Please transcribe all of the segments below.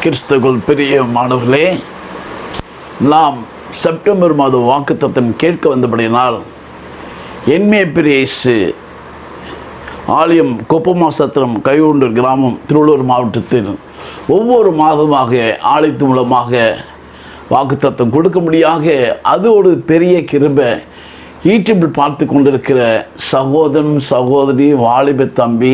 கிறிஸ்துவுக்குள் பிரியமானவர்களே, நாம் செப்டம்பர் மாத வாக்குத்தத்தம் கேட்க வந்தபடியினால் என்மேப்பிரிய இயேசு ஆலயம் கொப்பமாசத்திரம் கைகொண்டூர் கிராமம் திருவள்ளூர் மாவட்டத்தில் ஒவ்வொரு மாதமாக ஆலயத்து மூலமாக வாக்குத்தத்தம் கொடுக்க முடியாக அது ஒரு பெரிய கிருபை. யூடியூபில் பார்த்து கொண்டிருக்கிற சகோதரன் சகோதரி வாலிப தம்பி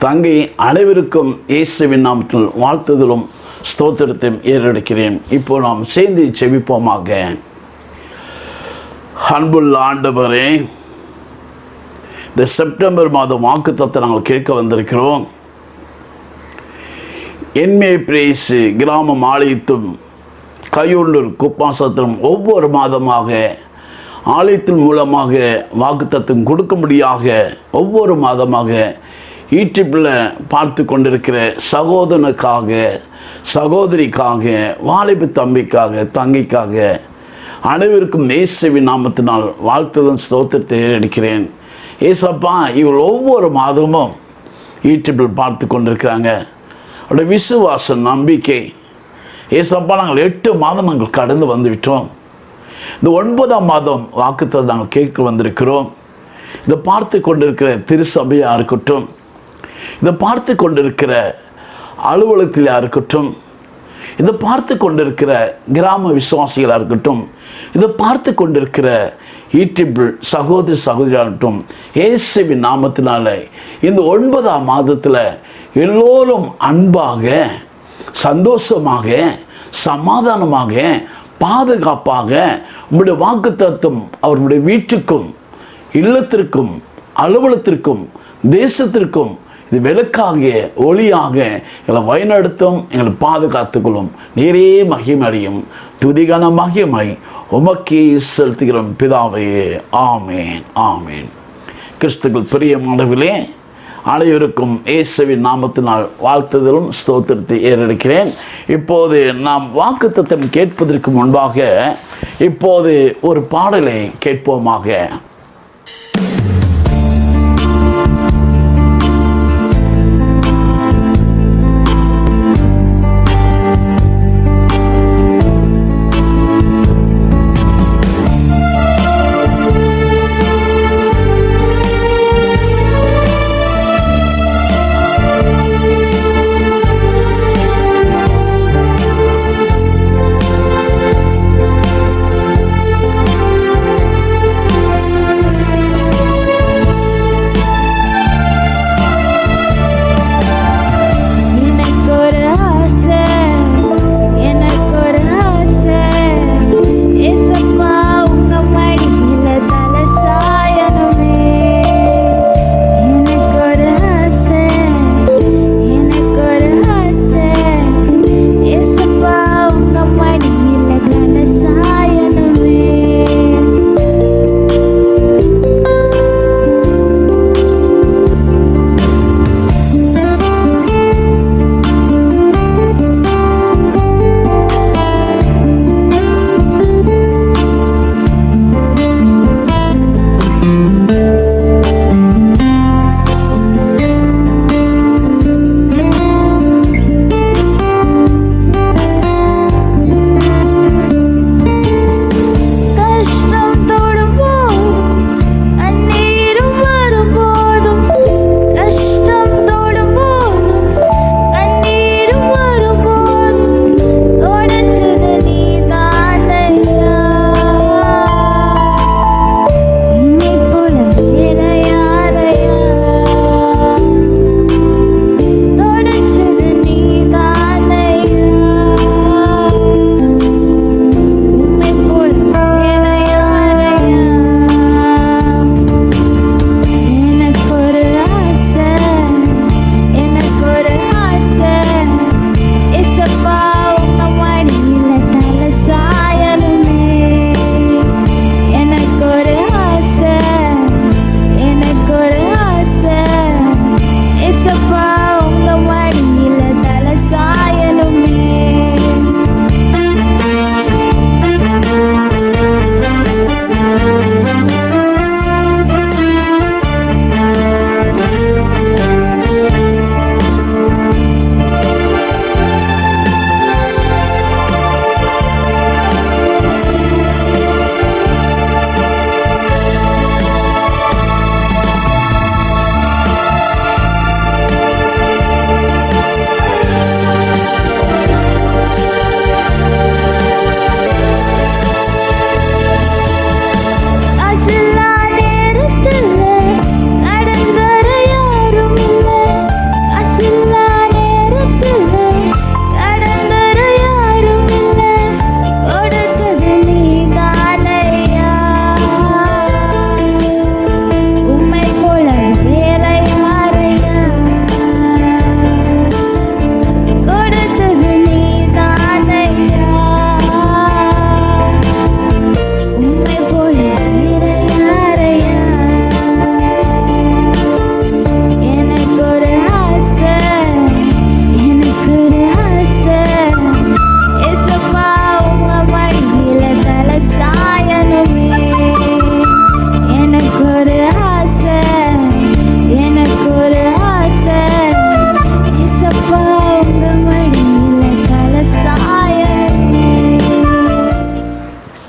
தங்கை அனைவருக்கும் இயேசுவின் நாமத்தில் வாழ்த்துதலும் ஸ்தோத்திரத்தையும் ஏறெடுக்கிறேன். இப்போ நாம் சேர்ந்து செபிப்போமாக. அன்புள்ள ஆண்டவரே, இந்த செப்டம்பர் மாதம் வாக்குத்தத்தத்தை நாங்கள் கேட்க வந்திருக்கிறோம். என்மேப்பிரிய இயேசு கிராமம் ஆலயத்தும் கையொண்டூர் குப்பாசத்திரம் ஒவ்வொரு மாதமாக ஆலயத்தின் மூலமாக வாக்குத்தத்தம் கொடுக்க முடியாக ஒவ்வொரு மாதமாக யூடியூப்பில் பார்த்து கொண்டிருக்கிற சகோதரனுக்காக சகோதரிக்காக வாலிப தம்பிக்காக தங்கைக்காக அனைவருக்கும் இயேசுவின் நாமத்தினால் வாழ்த்துதல் ஸ்தோத்திரத்தை ஏறெடுக்கிறேன். ஏசப்பா, இவள் ஒவ்வொரு மாதமும் யூடியூப்பில் பார்த்து கொண்டிருக்கிறாங்க. அவருடைய விசுவாச நம்பிக்கை ஏசப்பா, நாங்கள் 8 மாதம் நாங்கள் கடந்து வந்துவிட்டோம். இந்த 9ஆம் மாதம் வாக்குத்தத்தத்தை நாங்கள் கேட்க வந்திருக்கிறோம். இதை பார்த்து கொண்டிருக்கிற திருசபையாக இருக்கட்டும், இதை பார்த்து கொண்டிருக்கிற அலுவலகத்திலாக இருக்கட்டும், இதை பார்த்து கொண்டிருக்கிற கிராம விசுவாசிகளாக இருக்கட்டும், இதை பார்த்து கொண்டிருக்கிற யூடியூப் சகோதரி சகோதரியாக இருக்கட்டும், இயேசுவின் நாமத்தினால இந்த 9ஆம் மாதத்தில் எல்லோரும் அன்பாக சந்தோஷமாக சமாதானமாக பாதுகாப்பாக உங்களுடைய வாக்குத்தத்தம் அவர்களுடைய வீட்டுக்கும் இல்லத்திற்கும் அலுவலகத்திற்கும் தேசத்திற்கும் இது விளக்காக ஒளியாக எங்களை வழிநடத்தும், எங்களை பாதுகாத்துக்கொள்ளும். நீரே மகிமடையும் துதிகன மகிமை உமக்கே செலுத்துகிறோம் பிதாவே. ஆமேன் ஆமேன். கிறிஸ்துவுக்குள் பிரியமானவர்களே, அனைவருக்கும் இயேசுவின் நாமத்தினால் வாழ்த்துதலும் ஸ்தோத்திரத்தை ஏறெடுக்கிறேன். இப்போது நாம் வாக்குத்தத்தம் கேட்பதற்கு முன்பாக இப்போது ஒரு பாடலை கேட்போமாக.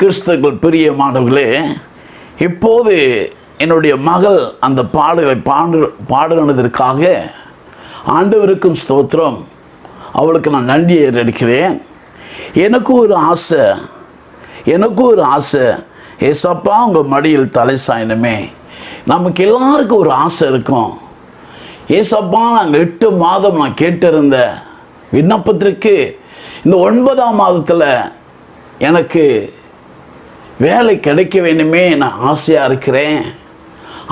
கிறிஸ்துவுக்குள் பிரியமானவர்களே, இப்போது என்னுடைய மகள் அந்த பாடலை பாடுனதற்காக ஆண்டவருக்கும் ஸ்தோத்திரம். அவளுக்கு நான் நன்றியை ஏறெடுக்கிறேன். எனக்கும் ஒரு ஆசை ஏசப்பா உங்கள் மடியில் தலை சாயணுமே. நமக்கு எல்லாருக்கும் ஒரு ஆசை இருக்கும். ஏசப்பா நாங்கள் 8 மாதம் நான் கேட்டிருந்த விண்ணப்பத்திற்கு இந்த 9ஆம் மாதத்தில் எனக்கு வேலை கிடைக்க வேண்டுமே நான் ஆசையாக இருக்கிறேன்.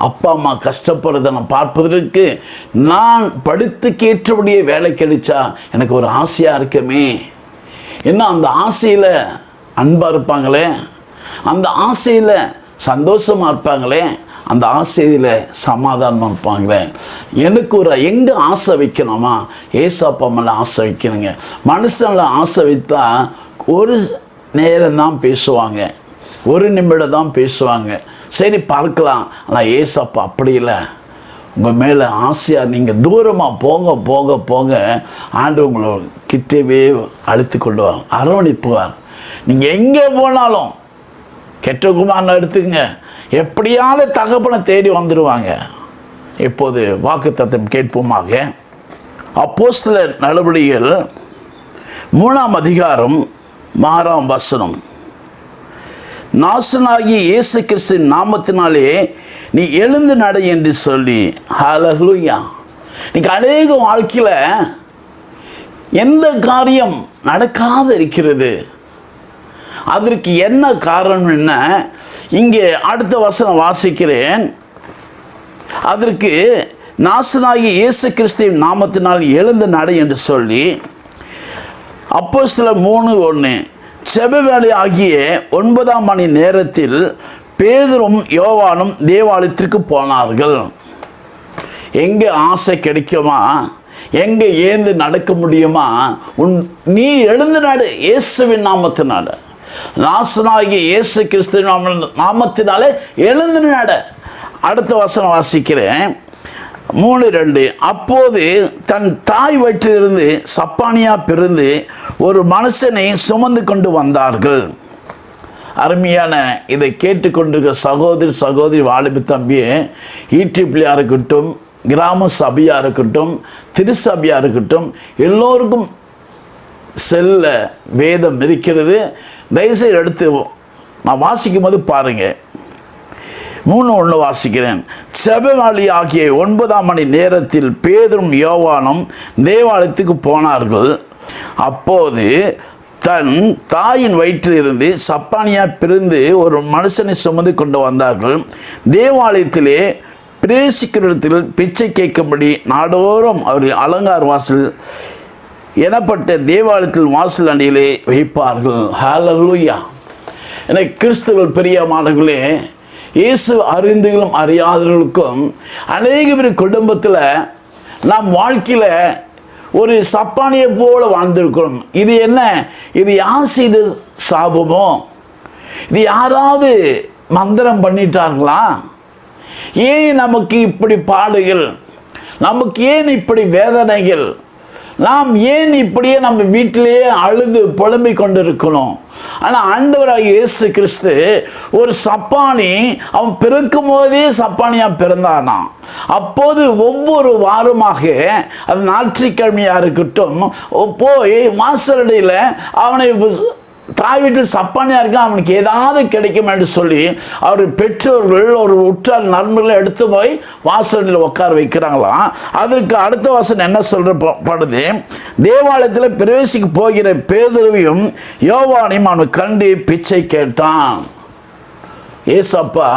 அப்பா அம்மா கஷ்டப்படுறதை நான் பார்ப்பதற்கு நான் படித்துக்கேற்றபடியே வேலை கிடைச்சா எனக்கு ஒரு ஆசையாக இருக்குமே. என்ன அந்த ஆசையில் அன்பாக இருப்பாங்களே, அந்த ஆசையில் சந்தோஷமாக இருப்பாங்களே, அந்த ஆசையில் சமாதானமாக இருப்பாங்களே. எனக்கு ஒரு எங்கே ஆசை வைக்கணுமா? ஏசப்பா மேலே ஆசை வைக்கணுங்க. மனுஷனில் ஆசை வைத்தா ஒரு நேரம் தான் பேசுவாங்க, ஒரு நிமிடம் தான் பேசுவாங்க, சரி பார்க்கலாம். ஆனால் ஏசப்பா அப்படி இல்லை. உங்கள் மேலே ஆசையாக நீங்கள் தூரமாக போக போக போக ஆண்டவர் உங்களை கிட்டவே அழைத்து கொள்வார், அரவணைப்புவார். நீங்கள் எங்கே போனாலும் கெட்ட குமாரனை எடுத்துக்கங்க, எப்படியாவது தகப்பனை தேடி வந்துடுவாங்க. இப்போது வாக்குத்தத்தம் கேட்போமாக. அப்போஸ்தலர் நடவடிக்கைகள் 3ஆம் அதிகாரம் 6ஆம் வசனம். நாசனாகிய இயேசு கிறிஸ்துவின் நாமத்தினாலே நீ எழுந்து நட என்று சொல்லி. ஹல்லேலூயா. இன்னைக்கு அநேக வாழ்க்கையில் எந்த காரியம் நடக்காத இருக்கிறது. அதற்கு என்ன காரணம் என்ன? இங்கே அடுத்த வசனம் வாசிக்கிறேன். அதற்கு நாசனாகிய இயேசு கிறிஸ்துவின் நாமத்தினால் எழுந்து நட என்று சொல்லி. அப்போஸ்தலர் 3:1. செப வேலை ஆகிய 9ஆம் மணி நேரத்தில் பேதுரும் யோவானும் தேவாலயத்திற்கு போனார்கள். எங்கே ஆசை கிடைக்குமா, எங்கே ஏந்து நடக்க முடியுமா? நீ எழுந்து நடு, இயேசுவின் நாமத்தினால. நாசனாகிய இயேசு கிறிஸ்துவின் நாமத்தினாலே எழுந்து நட. அடுத்த வசனம் வாசிக்கிறேன். 3:2. அப்போது தன் தாய் வயிற்றிலிருந்து சப்பானியா பிறந்து ஒரு மனுஷனை சுமந்து கொண்டு வந்தார்கள். அருமையான இதை கேட்டுக்கொண்டிருக்கிற சகோதரி வாலிப தம்பியே, யூடியூப்லையாக இருக்கட்டும், கிராம சபையாக இருக்கட்டும், திருச்சபையாக இருக்கட்டும், எல்லோருக்கும் செல்ல வேதம் இருக்கிறது. தயவுசெய்து எடுத்து நான் வாசிக்கும் போது பாருங்கள். 3:1 வாசிக்கிறேன். செபவாளி ஆகிய 9ஆம் மணி நேரத்தில் பேதுரும் யோவானும் தேவாலயத்துக்கு போனார்கள். அப்போது தன் தாயின் வயிற்றிலிருந்து சப்பானியா பிறந்து ஒரு மனுஷனை சுமந்து கொண்டு வந்தார்கள். தேவாலயத்திலே பிரவேசிக்கிறத்தில் பிச்சை கேட்கும்படி நாடோறும் அவர் அலங்கார வாசல் எனப்பட்ட தேவாலயத்தில் வாசல் அண்டியிலே வைப்பார்கள். ஹல்லேலூயா. எனக்கு கிறிஸ்துவில் பிரியமானவர்களே, இயேசு அறிந்தவர்களும் அறியாதவர்களுக்கும் அநேக பேர் குடும்பத்தில் நாம் வாழ்க்கையில் ஒரு சப்பானியை போல வாழ்ந்திருக்கிறோம். இது என்ன? இது யார் செய்த சாபமோ? இது யாராவது மந்திரம் பண்ணிட்டார்களா? ஏன் நமக்கு இப்படி பாடுகள்? நமக்கு ஏன் இப்படி வேதனைகள்? நாம் ஏன் இப்படியே நம்ம வீட்டிலேயே அழுது புலம்பிக் கொண்டிருக்கணும்? ஆனால் ஆண்டவராகிய இயேசு கிறிஸ்து ஒரு சப்பானி, அவன் பிறக்கும் போதே சப்பானியாக பிறந்தானா. அப்போது ஒவ்வொரு வாரமாக, அது ஞாயிற்றுக்கிழமையாக இருக்கட்டும், போய் வாசலடியில் அவனை தாய் வீட்டில் சப்பானியாக இருக்க அவனுக்கு ஏதாவது கிடைக்கும் என்று சொல்லி அவர் பெற்றோர்கள் ஒரு உற்றார் நண்பர்களை எடுத்து போய் வாசலில் உட்கார வைக்கிறாங்களாம். அதற்கு அடுத்த வாசல் என்ன சொல்றப்படுது? தேவாலயத்தில் பிரவேசிக்க போகிற பேதுருவையும் யோவானையும் அவனை கண்டு பிச்சை கேட்டான். ஏசப்பா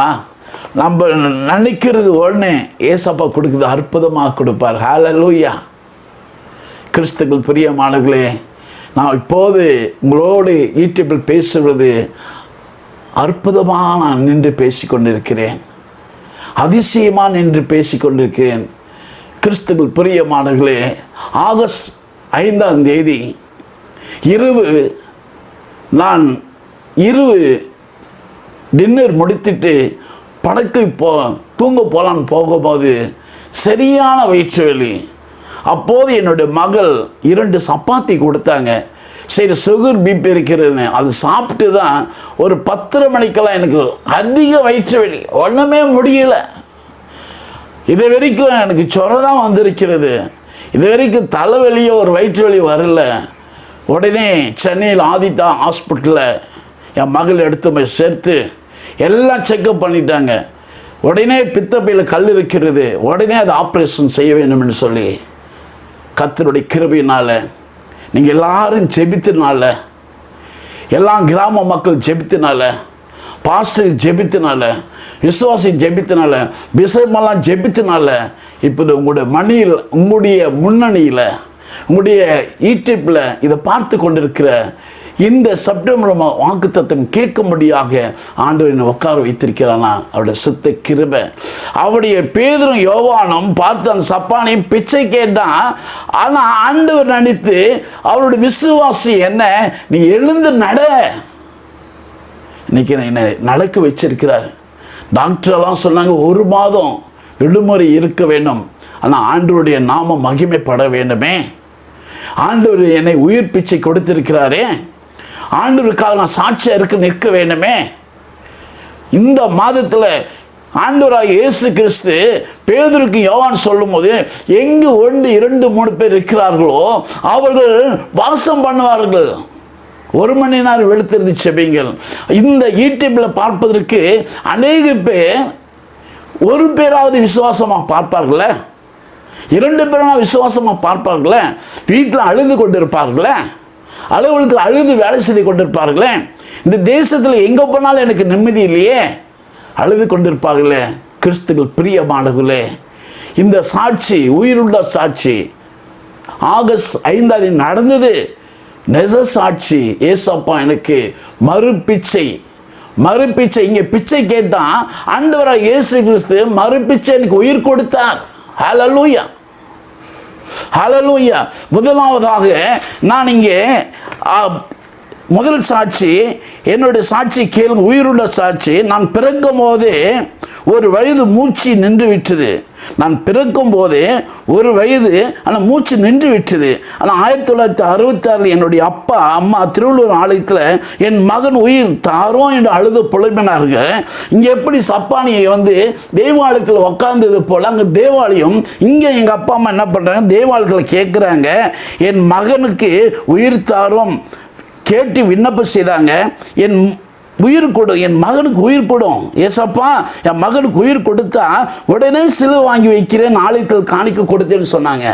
நம்ம நினைக்கிறது ஒன்று, ஏசப்பா கொடுக்குது அற்புதமாக கொடுப்பார். ஹல்லேலூயா. கிறிஸ்துக்கள் பிரியமானவர்களே, நான் இப்போது உங்களோடு யூடியூப்பில் பேசுவது அற்புதமாக நான் நின்று பேசிக்கொண்டிருக்கிறேன், அதிசயமாக நின்று பேசிக்கொண்டிருக்கிறேன். கிறிஸ்துவுக்குள் பிரியமானவர்களே, ஆகஸ்ட் 5ஆம் தேதி இரவு நான் டின்னர் முடித்துட்டு படக்கு தூங்க போகலான்னு போகும்போது சரியான வயிற்று வலி. அப்போது என்னுடைய மகள் 2 சப்பாத்தி கொடுத்தாங்க. சரி சுகர் பிபி இருக்கிறது, அது சாப்பிட்டு தான் ஒரு 10:30 மணிக்கெல்லாம் எனக்கு அதிக வயிற்று வலி, ஒன்றுமே முடியல. இது வரைக்கும் எனக்கு சொரம் தான் வந்திருக்கிறது, இது வரைக்கும் தலைவலியோ ஒரு வயிற்று வலி வரல. உடனே சென்னையில் ஆதித்தா ஹாஸ்பிட்டலில் என் மகள் எடுத்து போய் சேர்த்து எல்லாம் செக்கப் பண்ணிட்டாங்க. உடனே பித்தப்பையில் கல் இருக்கிறது, உடனே அது ஆப்ரேஷன் செய்ய வேண்டும்னு சொல்லி கர்த்தருடைய கிருபையினால, நீங்கள் எல்லாரும் ஜெபித்தனால, எல்லாம் கிராம மக்கள் ஜெபித்தனால, பாஸ்டர் ஜெபித்தனால, விசுவாசி ஜெபித்தனால, பிசைமெல்லாம் ஜெபித்தனால, இப்போது உங்களுடைய மணியில், உங்களுடைய முன்னணியில், உங்களுடைய யூடியூப்பில் இதை பார்த்து கொண்டிருக்கிற இந்த செப்டம்பர் வாக்குத்தத்தம் கேட்கும்படியாக ஆண்டவர் உட்கார வைத்திருக்கிறானா, அவருடைய சுத்த கிருபை. அவருடைய பேதுரும் யோவானும் பார்த்து அந்த சப்பானையும் பிச்சை கேட்டான். ஆனால் ஆண்டவர் நினைத்து அவருடைய விசுவாசி என்ன, நீ எழுந்து நட, இன்னைக்கு என்னை நடக்க வச்சிருக்கிறார். டாக்டரெல்லாம் சொன்னாங்க 1 மாதம் விடுமுறை இருக்க வேண்டும், ஆனால் ஆண்டவருடைய நாமம் மகிமைப்பட வேண்டுமே, ஆண்டவர் என்னை உயிர் பிச்சை கொடுத்திருக்கிறாரே, ஆண்டவருக்காக நான் சாட்சியாக இருக்க நிற்க வேண்டுமே. இந்த மாதத்தில் ஆண்டவராக இயேசு கிறிஸ்து பேதுருக்கு யோவான் சொல்லும் போது, எங்கு 1, 2, 3 பேர் இருக்கிறார்களோ அவர்கள் வாசம் பண்ணுவார்கள். 1 மணி நேரம் வெளுத்திருந்து செபிங்கள். இந்த யூடியூப்பில் பார்ப்பதற்கு அநேக பேர் 1 பேராவது விசுவாசமாக பார்ப்பார்களே, 2 பேராவது விசுவாசமாக பார்ப்பார்களே, வீட்டில் அழுது கொண்டிருப்பார்களே, அலுவலகத்தில் அழுது வேலை செய்து கொண்டிருப்பார்களே, இந்த தேசத்தில் எங்கே போனாலும் எனக்கு நிம்மதி இல்லையே, அழுது கொண்டிருப்பார்களே. கிறிஸ்துவில் பிரியமானவர்களே, இந்த சாட்சி உயிருள்ள சாட்சி ஆகஸ்ட் 5 நடந்தது, நெச சாட்சி. ஏசப்பா எனக்கு மறுபிச்சை இங்கே பிச்சை கேட்டான், ஆண்டவராக இயேசு கிறிஸ்து மறுபிச்சை எனக்கு உயிர் கொடுத்தார். ஹல்லேலூயா, ஹல்லேலூயா. முதலாவதாக நான் இங்கே முதல் சாட்சி, என்னுடைய சாட்சி கேளுங்க, உயிருள்ள சாட்சி. நான் பிறக்கும் போதே 1 வயது மூச்சு நின்று விட்டது. நான் பிறக்கும் போதே 1 வயது ஆனால் மூச்சு நின்று விட்டது. ஆனால் 1966 என்னுடைய அப்பா அம்மா திருவள்ளூர் ஆலயத்தில் என் மகன் உயிர் தாரோம் என்று அழுது புலம்பினார்கள். இங்கே எப்படி சப்பானியை தேவாலயத்தில் உக்காந்தது போல் அங்கே தேவாலயம், இங்கே எங்கள் அப்பா அம்மா என்ன பண்ணுறாங்க, தேவாலயத்தில் கேட்குறாங்க, என் மகனுக்கு உயிர் தாரோம் கேட்டு விண்ணப்பம் செய்தாங்க. என் மகனுக்கு உயிர் கொடும் ஏசப்பா, என் மகனுக்கு உயிர் கொடுத்தா உடனே சிலுவை வாங்கி வைக்கிறேன், ஆலயத்தில் காணிக்க கொடுத்தேன்னு சொன்னாங்க.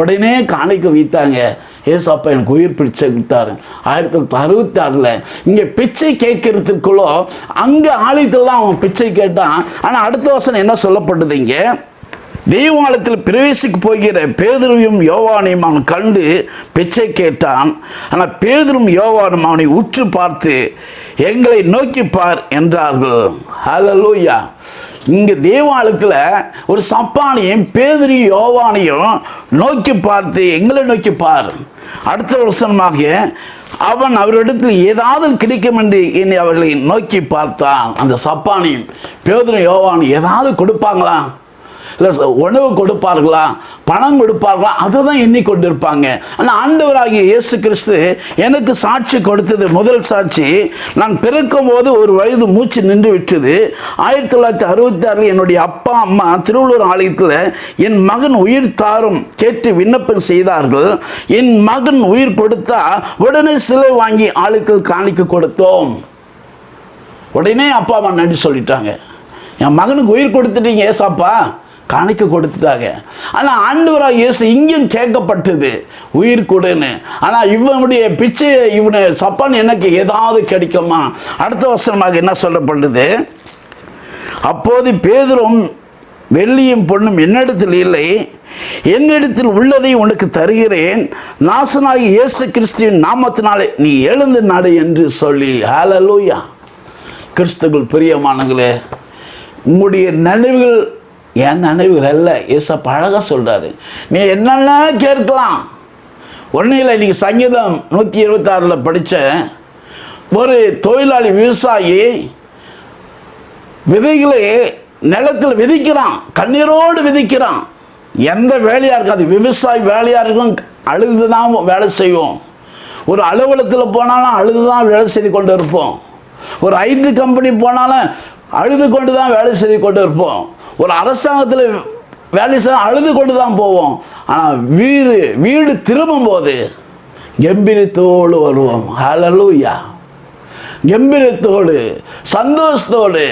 உடனே காணிக்க வைத்தாங்க. ஏசப்பா எனக்கு உயிர் பிச்சை கொடுத்தாரு. 1966 இங்கே பிச்சை கேட்கறதுக்குள்ளோ அங்கே ஆலயத்தில்தான் அவன் பிச்சை கேட்டான். ஆனால் அடுத்த வருஷம் என்ன சொல்லப்பட்டது, இங்கே தெய்வாலயத்தில் பிரவேசிக்க போகிற பேதுருவையும் யோவானையும் அவன் கண்டு பிச்சை கேட்டான். ஆனால் பேதுரும் யோவானும் அவனை உற்று பார்த்து, எங்களை நோக்கி பார் என்றார்கள். ஹல்லேலூயா. இங்கே தேவாலயத்தில் ஒரு சப்பானியும் பேதுரு யோவானையும் நோக்கி பார்த்து, எங்களை நோக்கி பார். அடுத்த வருஷமாக அவன் அவரிடத்தில் ஏதாவது கிடைக்கும் என்று என்னை அவர்களை நோக்கி பார்த்தான். அந்த சப்பானியும் பேதுரு யோவானும் ஏதாவது கொடுப்பாங்களா, இல்லை உணவு கொடுப்பார்களா, பணம் கொடுப்பார்களா, அதை தான் எண்ணிக்கொண்டிருப்பாங்க. ஆனால் ஆண்டவராகிய இயேசு கிறிஸ்து எனக்கு சாட்சி கொடுத்தது, முதல் சாட்சி, நான் பிறக்கும் போது 1 வயது மூச்சு நின்று விட்டது. 1966 என்னுடைய அப்பா அம்மா திருவள்ளூர் ஆலயத்தில் என் மகன் உயிர் தாரும் கேட்டு விண்ணப்பம் செய்தார்கள். என் மகன் உயிர் கொடுத்தா உடனே சிலை வாங்கி ஆலயத்தில் காணிக்க கொடுத்தோம். உடனே அப்பா அம்மா நன்றி சொல்லிட்டாங்க, என் மகனுக்கு உயிர் கொடுத்துட்டீங்க ஏசாப்பா, காணிக்க கொடுத்துட்டாங்க. ஆனால் ஆண்டவராக இயேசு இங்கேயும் கேட்கப்பட்டது உயிர் கொடுன்னு. ஆனால் இவனுடைய பிச்சை, இவனை சப்பான் எனக்கு ஏதாவது கிடைக்குமா? அடுத்த வருஷமாக என்ன சொல்லப்பட்டது, அப்போது பேதுரும் வெள்ளியும் பொண்ணும் என்னிடத்தில் இல்லை, என்னிடத்தில் உள்ளதை உனக்கு தருகிறேன், நாசனாகி இயேசு கிறிஸ்துவின் நாமத்தினாலே நீ எழுந்து நடு என்று சொல்லி. ஹல்லேலூயா. கிறிஸ்துவுக்குள் பிரியமானவர்களே, உங்களுடைய நினைவுகள் என் நினைவுகள் அல்ல. ஏசப்பா அழகாக சொல்கிறாரு, நீ என்னென்ன கேட்கலாம். ஒன்றும் இல்லை, இன்றைக்கி சங்கீதம் 126 படித்த ஒரு தொழிலாளி விவசாயி விதைகளை நிலத்தில் விதிக்கிறான், கண்ணீரோடு விதிக்கிறான். எந்த வேலையாக இருக்காது, விவசாயி வேலையாக இருக்கும், அழுது தான் வேலை செய்வோம். ஒரு அலுவலகத்தில் போனாலும் அழுதுதான் வேலை செய்து கொண்டு இருப்போம். ஒரு ஐடி கம்பெனி போனாலும் அழுது கொண்டு தான் வேலை செய்து கொண்டு இருப்போம். ஒரு அரசாங்கத்தில் வேலை செய்ய அழுது கொண்டு தான் போவோம். ஆனால் வீடு திரும்பும் போது கம்பீரத்தோடு வருவோம். ஹல்லேலூயா. கம்பீரத்தோடு, சந்தோஷத்தோடு,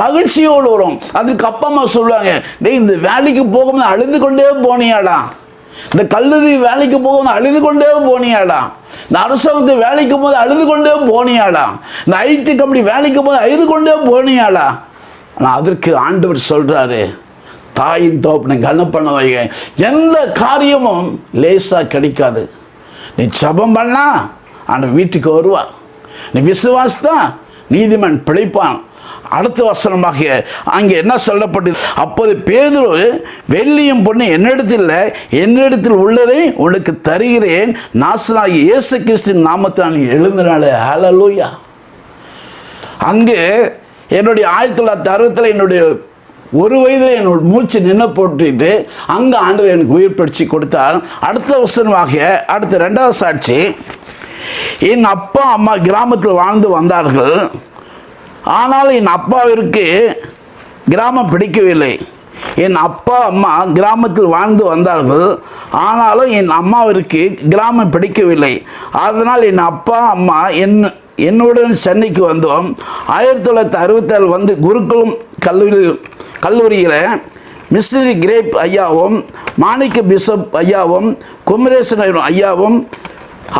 மகிழ்ச்சியோடு வரும். அதுக்கு அப்பா அம்மா சொல்லுவாங்க, டேய் இந்த வேலைக்கு போகும்போது அழுது கொண்டே போனியாடா, இந்த கல்லூரி வேலைக்கு போகும்போது அழுது கொண்டே போனியாடா, இந்த அரசாங்கத்தை வேலைக்கு போது அழுது கொண்டே போனியாடா, இந்த ஐடி கம்பெனி வேலைக்கு போது அழுது கொண்டே போனியாடா. ஆனால் அதற்கு ஆண்டவர் சொல்றாரு, தாயின் தோப்பனை கனம் பண்ண வைங்க. எந்த காரியமும் லேசாக கிடைக்காது. நீ ஜெபம் பண்ணா ஆண்டவர் வீட்டுக்கு வருவா. நீ விசுவாசித்தா நீதிமான் பிழைப்பான். அடுத்த வசனமாக அங்கே என்ன சொல்லப்பட்டது? அப்போது பேதுரு, வெள்ளியும் பொண்ணு என்னிடத்தில் உள்ளதை உனக்கு தருகிறேன், நாசனாகிய இயேசு கிறிஸ்துவின் நாமத்தில் நீ எழுந்தினாலே. ஹல்லேலூயா. அங்கே என்னுடைய 1960 என்னுடைய 1 வயதில் என்னோட மூச்சு நின்று போட்டுட்டு அங்கே ஆண்டவர் எனக்கு உயிர் பிடிச்சி கொடுத்தார். அடுத்த வசனமாக அடுத்த 2வது சாட்சி, என் அப்பா அம்மா கிராமத்தில் வாழ்ந்து வந்தார்கள். ஆனால் என் அப்பாவிற்கு கிராமம் பிடிக்கவில்லை. என் அப்பா அம்மா கிராமத்தில் வாழ்ந்து வந்தார்கள். ஆனாலும் என் அம்மாவிற்கு கிராமம் பிடிக்கவில்லை. அதனால் என் அப்பா அம்மா என்னுடன் சென்னைக்கு வந்தோம். 1967 வந்து குருகுலம் கல்லூரியில் மிஸ்ரி கிரேப் ஐயாவும் மாணிக்க பிஷப் ஐயாவும் குமரேசன் ஐயாவும்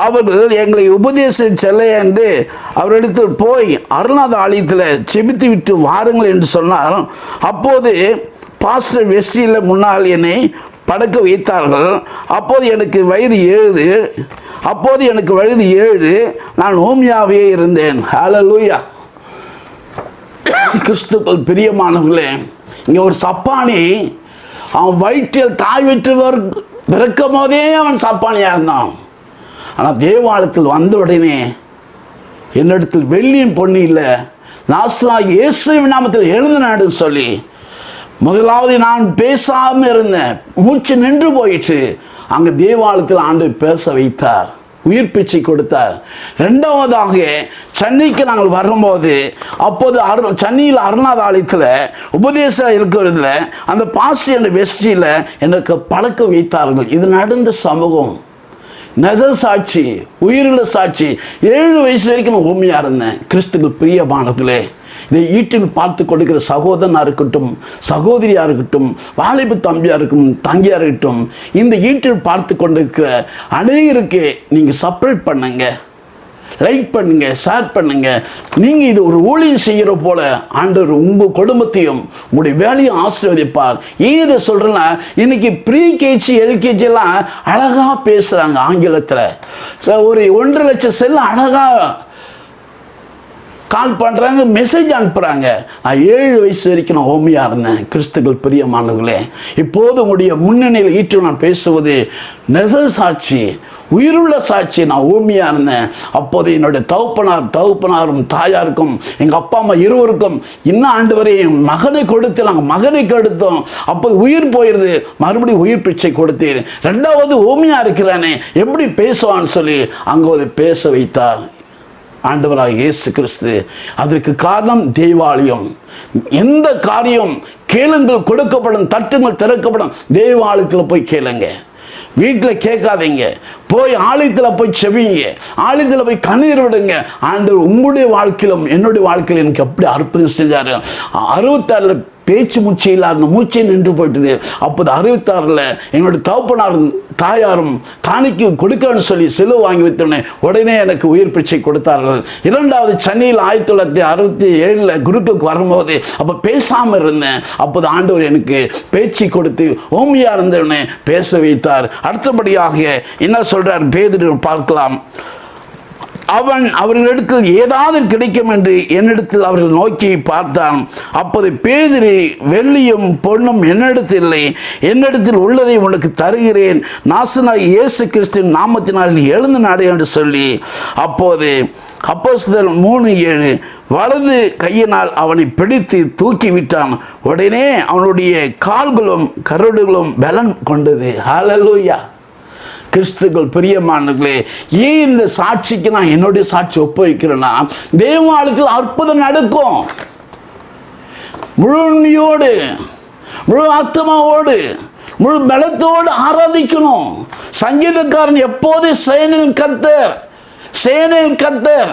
அவர்கள் எங்களை உபதேசம் செல்ல என்று அவரிடத்தில் போய் அருணாத ஆலயத்தில் செபித்து விட்டு வாருங்கள் என்று சொன்னார். அப்போது பாஸ்டர் வெஸ்டியில் முன்னால் என்னை படுக்க வைத்தார்கள். அப்போது எனக்கு வயது 7. நான் ஹோமியாவே இருந்தேன். ஹல்லேலூயா. கிறிஸ்துவுக்குள் பிரியமானவர்களே, இங்கே ஒரு சப்பானி அவன் வயிற்றில் தாய் வயிற்றில் பிறக்கும் போதே அவன் சப்பானியாக இருந்தான். ஆனால் தேவாலயத்தில் வந்த உடனே என்னிடத்தில் வெள்ளியும் பொண்ணு இல்லை, நாசனாகிய இயேசுவின் நாமத்தில் எழுந்தினாடுன்னு சொல்லி முதலாவது நான் பேசாமல் இருந்தேன். மூச்சு நின்று போயிட்டு அங்கே தேவாலயத்தில் ஆண்டவர் பேச வைத்தார், உயிர் பிச்சை கொடுத்தார். 2வதாக சென்னைக்கு நாங்கள் வரும்போது அப்போது சென்னையில் அருணாத ஆலயத்தில் உபதேசம் இருக்கிறதுல அந்த பாசி என்ற வெஸ்டியில் எனக்கு பழக்க வைத்தார்கள். இது நடந்த சமூகம், நெத சாட்சி, உயிருள்ள சாட்சி. 7 வயசு வரைக்கும் நான் ஊமையாக இருந்தேன். கிறிஸ்துவுக்கு பிரியமானவர்களே, இதை வீட்டில் பார்த்து கொடுக்கிற சகோதரனாக இருக்கட்டும், சகோதரியாக இருக்கட்டும், வாலிபு தம்பியாக இருக்கட்டும், தங்கியாக இருக்கட்டும், இந்த வீட்டில் பார்த்து கொண்டிருக்கிற அனைவருக்கு நீங்கள் சப்ஸ்கிரைப் பண்ணுங்க, லைக் பண்ணுங்க, ஷேர் பண்ணுங்க. நீங்கள் இது ஒரு ஊழியம் செய்கிற போல ஆண்டவர் உங்கள் குடும்பத்தையும் உங்களுடைய வேலையும் ஆசீர்வதிப்பார். ஏன் இதை சொல்கிறேன்னா, இன்னைக்கு ப்ரீகேஜி எல்கேஜி எல்லாம் அழகாக பேசுகிறாங்க ஆங்கிலத்தில். ஒரு 1.5 லட்சம் செல் அழகாக கால் பண்ணுறாங்க, மெசேஜ் அனுப்புகிறாங்க. நான் 7 வயசு வரைக்கும் நான் ஹோமியாக இருந்தேன். கிறிஸ்துக்கள் பிரியமானவர்களே, இப்போது உங்களுடைய முன்னணியில் ஈட்டு நான் பேசுவது நெச சாட்சி, உயிருள்ள சாட்சி. நான் ஊமையாக இருந்தேன். அப்போது என்னுடைய தகப்பனாரும் தாயாருக்கும் எங்கள் அப்பா அம்மா இருவருக்கும் இன்னும் ஆண்டு வரை என் மகனை கொடுத்து நாங்கள் மகனை கொடுத்தோம். அப்போது உயிர் போயிடுது, மறுபடியும் உயிர் பிச்சை கொடுத்தேன். 2வது ஊமையாக இருக்கிறானே எப்படி பேசுவான்னு சொல்லி அங்கே பேச வைத்தார் ஆண்டவராக இயேசு கிறிஸ்து. அதற்கு காரணம் தேவாலயம். எந்த காரியம் கேளுங்கள் கொடுக்கப்படும், தட்டுங்கள் திறக்கப்படும். தேவாலயத்தில் போய் கேளுங்க, வீட்டில் கேட்காதீங்க. போய் ஆலயத்தில் போய் செவிங்க, ஆலயத்தில் போய் கண்ணீர் விடுங்க. ஆண்டவர் உங்களுடைய வாழ்க்கையிலும் என்னுடைய வாழ்க்கையில் எனக்கு எப்படி அற்புதம் செஞ்சார். 66 பேச்சு மூச்சு இல்லாத மூச்சை நின்று போயிட்டுது. அப்போது 66 என்னுடைய தகப்பனாரும் தாயாரும் காணிக்கு கொடுக்கணும்னு சொல்லி செலவு வாங்கி வைத்தோடனே உடனே எனக்கு உயிர் பிச்சை கொடுத்தார்கள். 2வது சென்னையில் 1967 குருக்களுக்கு வரும்போது அப்போ பேசாமல் இருந்தேன். அப்போது ஆண்டவர் எனக்கு பேச்சு கொடுத்து ஓமியாக இருந்தவனே பேச வைத்தார். அடுத்தபடியாக என்ன சொல்றார் பேதுரு பார்க்கலாம். அவர்களிடத்தில் ஏதாவது கிடைக்கும் என்று என்னிடத்தில் அவர்கள் நோக்கி பார்த்தான். அப்போது பேதுரு, வெள்ளியும் பொன்னும் என்னிடத்தில் இல்லை, என்னிடத்தில் உள்ளதை உனக்கு தருகிறேன், நாசனாகிய இயேசு கிறிஸ்துவின் நாமத்தினால் நீ எழுந்து நடு என்று சொல்லி அப்போது அப்போஸ்தலர் 3:7 வலது கையினால் அவனை பிடித்து தூக்கி விட்டான். உடனே அவனுடைய கால்களும் கரடுகளும் பலன் கொண்டது. ஹல்லேலூயா. கிறிஸ்துக்கள் பிரியமானவர்களே, ஏன் இந்த சாட்சிக்கு நான் என்னுடைய சாட்சி ஒப்புவிக்கிறேன்னா, தேவாலயத்தில் அற்புதம் நடக்கும். முழு உண்மையோடு, முழு ஆத்மாவோடு, முழு பலத்தோடு ஆராதிக்கணும். சங்கீதக்காரன் எப்போது சேனையின் கர்த்தர்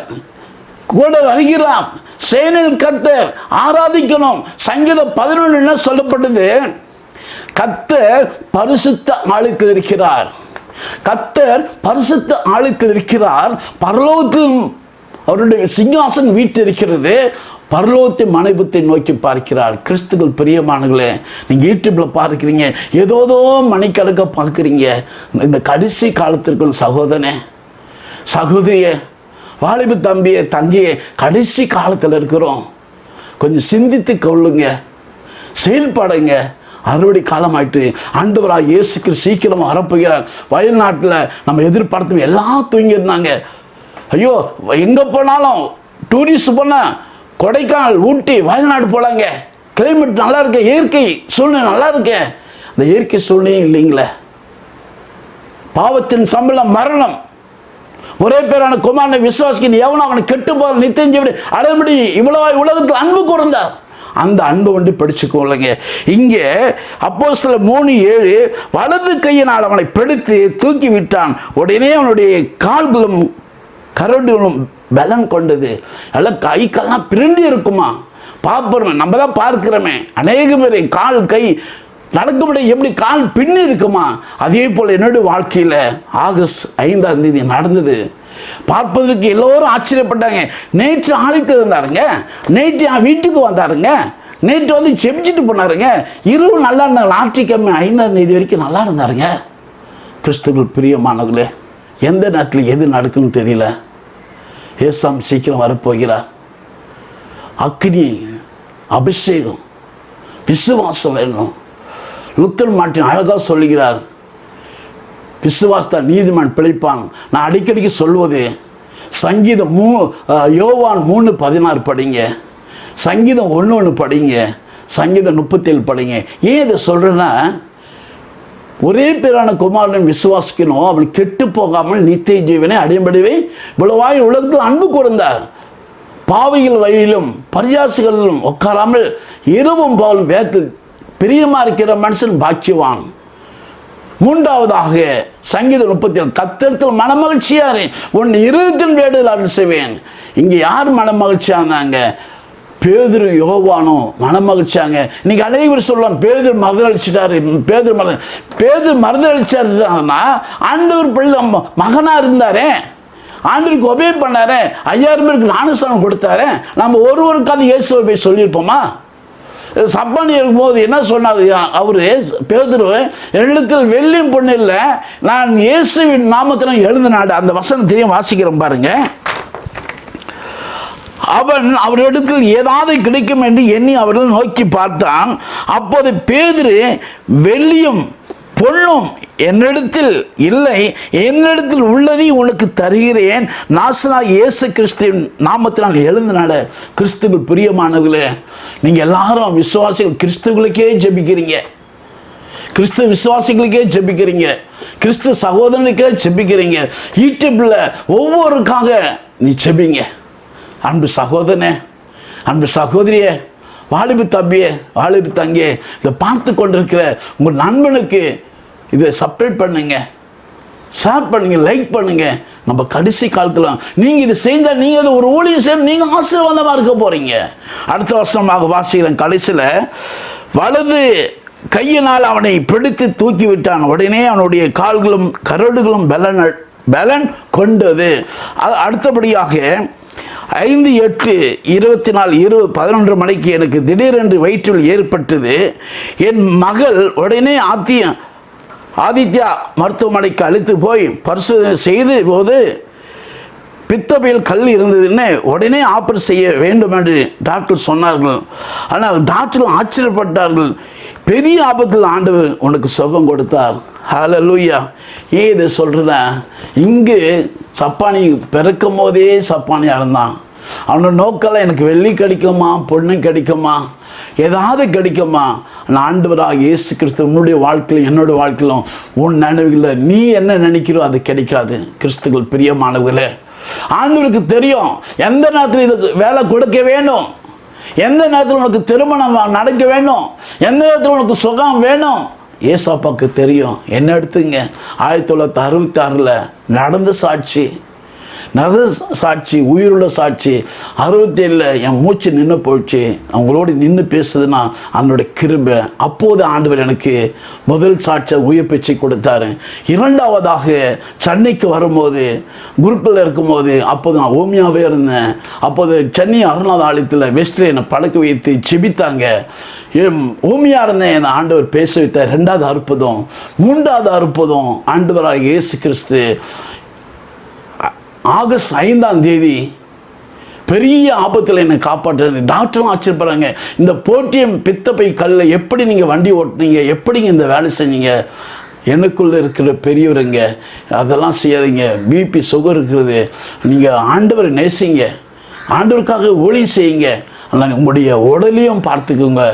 கூட வருகிறார், சேனையின் கர்த்தர் ஆராதிக்கணும். சங்கீதம் 11 என்ன சொல்லப்பட்டது? கர்த்தர் பரிசுத்த ஆலயத்தில் இருக்கிறார். கர்த்தர் பரிசுத்த ஆலயத்தில் இருக்கிறார். பரலோகத்தில் அவருடைய சிங்காசனம் வீற்றிருக்கிறது. பரலோகத்தை மனைபத்தை நோக்கி பார்க்கிறார். கிறிஸ்துக்கள் பிரியமானங்களே, நீங்கள் யூடியூப்ல பார்க்குறீங்க, ஏதோதோ மணிக்கணக்க பார்க்குறீங்க. இந்த கடைசி காலத்திற்குள் சகோதரனே, சகோதரியே, வாலிப தம்பியே, தங்கியே, கடைசி காலத்தில் இருக்கிறோம். கொஞ்சம் சிந்தித்து கொள்ளுங்க, செயல்படுங்க. அறுவடை காலம் ஆயிட்டு. ஆண்டவராக இயேசு கிறிஸ்து சீக்கிரம் வரப்போகிறார். வயல்நாட்டில் நம்ம எதிர்பார்த்து எல்லாம் தூங்கியிருந்தாங்க. ஐயோ, எங்கே போனாலும் டூரிஸ்ட் போன கொடைக்கானல், ஊட்டி, வயல்நாடு போலாங்க. கிளைமேட் நல்லா இருக்கு, இயற்கை சூழ்நிலை நல்லா இருக்கு. அந்த இயற்கை சூழ்நிலையும் இல்லைங்களே. பாவத்தின் சம்பளம் மரணம். ஒரே பேரான குமாரனை விசுவாசிக்க எவனும் அவனை கெட்டு போல நித்தியஞ்சு அடையபடி இவ்வளவு உலகத்தில் அன்பு கூர்ந்தார். அந்த அன்பு ஒன்று படிச்சுக்கோங்க. இங்கே அப்போஸ்தலர் 3:7 வலது கையினால் அவனை பிடித்து தூக்கி விட்டான். உடனே அவனுடைய கால்களும் கரடுகளும் பலன் கொண்டது. எல்லாம் கை கால்லாம் பிரண்டி இருக்குமா? பார்ப்போமே, நம்ம தான் பார்க்கிறோமே. அநேக பேர் கால் கை நடக்க முடியும், எப்படி கால் பின்னி இருக்குமா? அதே போல் என்னுடைய வாழ்க்கையில் ஆகஸ்ட் 5ஆம் தேதி நடந்தது. பார்ப்பதற்கு எல்லோரும் ஆச்சரியப்பட்டாங்க. நேற்று ஆலயத்தில் இருந்தாருங்க, நேற்று என் வீட்டுக்கு வந்தாருங்க, நேற்று வந்து செபிச்சுட்டு போனாருங்க. இரவு நல்லா இருந்தாங்க. ஞாயிற்றுக்கிழமை 5ஆம் தேதி வரைக்கும் நல்லா இருந்தாருங்க. கிறிஸ்துவுக்குள் பிரியமானவர்களே, எந்த நேரத்தில் எது நடக்குன்னு தெரியல. ஏசாமி சீக்கிரம் வரப்போகிறார். அக்னி, அபிஷேகம், விசுவாசம் வேணும். லுத்தர் மார்ட்டின் அழகாக சொல்லுகிறார், விசுவாசத்தால் நீதிமான் பிழைப்பான். நான் அடிக்கடிக்கு சொல்வது, சங்கீதம் யோவான் 3:16 படிங்க, சங்கீதம் 1:1 படிங்க, சங்கீதம் 37 படிங்க. ஏன் இதை சொல்கிறேன்னா, ஒரே பேரான குமாரன் விசுவாசிக்கணும், அவன் கெட்டு போகாமல் நித்திய ஜீவனை அடையும்படிவே இவ்வளவாய் உலகத்தில் அன்பு கூர்ந்தார். பாவிகள் வழியிலும் பரியாசிகளிலும் உட்காராமல் இரவும் பகலும் வேதத்தில் பிரியமா இருக்கிற மனுஷன் பாக்கியவான். 3ஆவதாக சங்கீதம் 37 கர்த்தரிடத்தில் மனமகிழ்ச்சியாரு, உன் இருதயத்தின் வேண்டுதல் அருள் செய்வேன். இங்கே யார் மனமகிழ்ச்சியா இருந்தாங்க? பேதுரு, யோவானும் மனமகிழ்ச்சியாங்க. இன்னைக்கு அனைவரும் சொல்லலாம், பேதுரு மறுதளிச்சிட்டாரு, பேதுரு மறுதளிச்சாருன்னா ஆண்டவர் பிள்ளை மகனா இருந்தாரே, ஆண்டவருக்கு ஒபே பண்ணாரு, 5000 பேருக்கு ஞானஸ்நானம் கொடுத்தாரு. நம்ம ஒருவருக்காவது இயேசுவை போய் சொல்லியிருப்போமா? சப்பானி இருக்கும்போது என்ன சொன்னார் அவரு பேதுரு? என்னிடத்தில் வெள்ளியும் பொண்ணு இல்லை, நான் இயேசுவின் நாமத்தில் எழுதினாடு. அந்த வசனத்தையும் வாசிக்கிறோம் பாருங்க. அவன் அவரிடத்தில் ஏதாவது கிடைக்கும் என்று எண்ணி அவர்கள் நோக்கி பார்த்தான். அப்போது பேதுரு, வெள்ளியும் பொண்ணும் என்னிடத்தில் இல்லை, என்னிடத்தில் உள்ளதை உனக்கு தருகிறேன், நாசனா இயேசு கிறிஸ்துவின் நாமத்தினால் எழுந்தினால. கிறிஸ்துவுக்கு பிரியமானவர்களே, நீங்கள் எல்லாரும் விசுவாசிகள், கிறிஸ்துவுகளுக்கே ஜெபிக்கிறீங்க, கிறிஸ்து விசுவாசிகளுக்கே ஜெபிக்கிறீங்க, கிறிஸ்து சகோதரனுக்கே ஜெபிக்கிறீங்க. யூடியூப்ல ஒவ்வொருக்காக நீ ஜெபிங்க. அன்பு சகோதரனே, அன்பு சகோதரியே, வாலிபு தம்பியே, வாலிபு தங்கியே, இதை பார்த்து கொண்டிருக்கிற உங்கள் நண்பனுக்கு இதை சப்ஸ்கிரைப் பண்ணுங்க, ஷேர் பண்ணுங்க, லைக் பண்ணுங்க. நம்ம கடைசி காலத்தில் நீங்கள் இதை செய்தால் நீங்கள் அது ஒரு ஊழியம் செய்து நீங்கள் ஆசீர்வாதமாக இருக்க போறீங்க. அடுத்த வருஷமாக வாசிக்கிறேன். கடைசியில் வலது கையினால் அவனை பிடித்து தூக்கி விட்டான். உடனே அவனுடைய கால்களும் கரடுகளும் பலன் கொண்டது. அடுத்தபடியாக 5/8/24 மணிக்கு எனக்கு திடீரென்று வயிற்றில் ஏற்பட்டது. என் மகள் உடனே ஆதித்யா மருத்துவமனைக்கு அழைத்து போய் பரிசோதனை செய்து போது பித்தப்பையில் கல் இருந்ததுன்னு உடனே ஆப்ரேட் செய்ய வேண்டும் என்று டாக்டர் சொன்னார்கள். ஆனால் டாக்டர்கள் ஆச்சரியப்பட்டார்கள். பெரிய ஆபத்தில் ஆண்டவர் உனக்கு சுகம் கொடுத்தார். ஹல்லேலூயா. ஏன் இதை சொல்கிறேன்? இங்கு சப்பானி பிறக்கும் போதே சப்பானியாக இருந்தான். அவனோட நோக்கெல்லாம் எனக்கு வெள்ளி கிடைக்குமா, பொண்ணு கிடைக்குமா, ஏதாவது கிடைக்குமா? நான் ஆண்டவராக இயேசு கிறிஸ்து உன்னுடைய வாழ்க்கையிலும் என்னோட வாழ்க்கையிலும் உன் நினைவுகளில் நீ என்ன நினைக்கிறோ அது கிடைக்காது. கிறிஸ்துக்கள் பிரியமானவர்களே, ஆண்டவருக்கு தெரியும் எந்த நேரத்தில் இதுக்கு வேலை கொடுக்க வேணும், எந்த நேரத்தில் உனக்கு திருமணம் நடக்க வேணும், எந்த நேரத்தில் உனக்கு சுகம் வேணும். ஏசப்பாக்கு தெரியும். என்ன எடுத்துங்க, 1966 நடந்த சாட்சி, உயிருள்ள சாட்சி. 67 என் மூச்சு நின்று போயிடுச்சு. அவங்களோடு நின்று பேசுதுன்னா அவனுடைய கிருபை. அப்போது ஆண்டவர் எனக்கு முதல் சாட்சியை உயிர் பிச்சை கொடுத்தாரு. இரண்டாவதாக சென்னைக்கு வரும்போது, குருக்குள்ள இருக்கும்போது, அப்போது நான் ஓமியாவே இருந்தேன். அப்போது சென்னை அருணாத ஆலயத்தில் வெஸ்டில் என்னை பழக்க வைத்து செபித்தாங்க. ஓமியா இருந்தேன், என்னை ஆண்டவர் பேச வைத்தார். 2வது அற்புதம். 3வது அற்புதம், ஆண்டவராக இயேசு கிறிஸ்து ஆகஸ்ட் 5 பெரிய ஆபத்தில் என்னை காப்பாற்றுறது. டாக்டரும் ஆச்சரியப்படுறாங்க, இந்த போட்டியம் பித்தப்பை கல்லை எப்படி நீங்கள் வண்டி ஓட்டினீங்க, எப்படிங்க இந்த வேலை செஞ்சீங்க? எனக்குள்ளே இருக்கிற பெரியவருங்க, அதெல்லாம் செய்யாதீங்க, பிபி சுகர் இருக்கிறது, நீங்கள் ஆண்டவரை நேசிங்க, ஆண்டவருக்காக ஊழியம் செய்யுங்க, ஆனால் உங்களுடைய உடலையும் பார்த்துக்குங்க.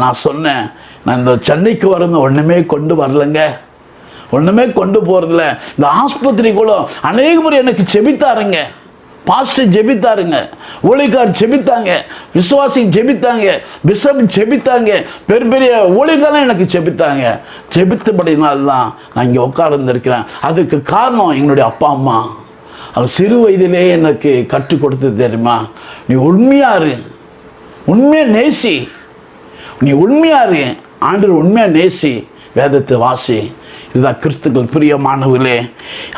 நான் சொன்னேன், நான் இந்த சென்னைக்கு வரணும் ஒன்றுமே கொண்டு வரலைங்க, ஒன்றுமே கொண்டு போகிறதில்ல. இந்த ஆஸ்பத்திரிக்குள்ள அநேக முறை எனக்கு செபித்தாருங்க, பாஸ்டர் ஜெபித்தாருங்க, ஊழியக்கார் ஜெபித்தாங்க, விசுவாசி ஜெபித்தாங்க, பிஷப் ஜெபித்தாங்க, பெரிய ஊழியக்காரெல்லாம் எனக்கு ஜெபித்தாங்க. ஜெபித்தபடினால்தான் நான் இங்கே உட்கார்ந்துருக்கிறேன். அதுக்கு காரணம் எங்களுடைய அப்பா அம்மா. அவர் சிறு வயதிலே எனக்கு கற்றுக் கொடுத்தது தெரியுமா? நீ உண்மையாரு, உண்மையாக நேசி, நீ உண்மையாரு, ஆண்டவர் உண்மையாக நேசி, வேதத்தை வாசி. இதுதான் கிறிஸ்துக்கள் பிரியமானவர்களே.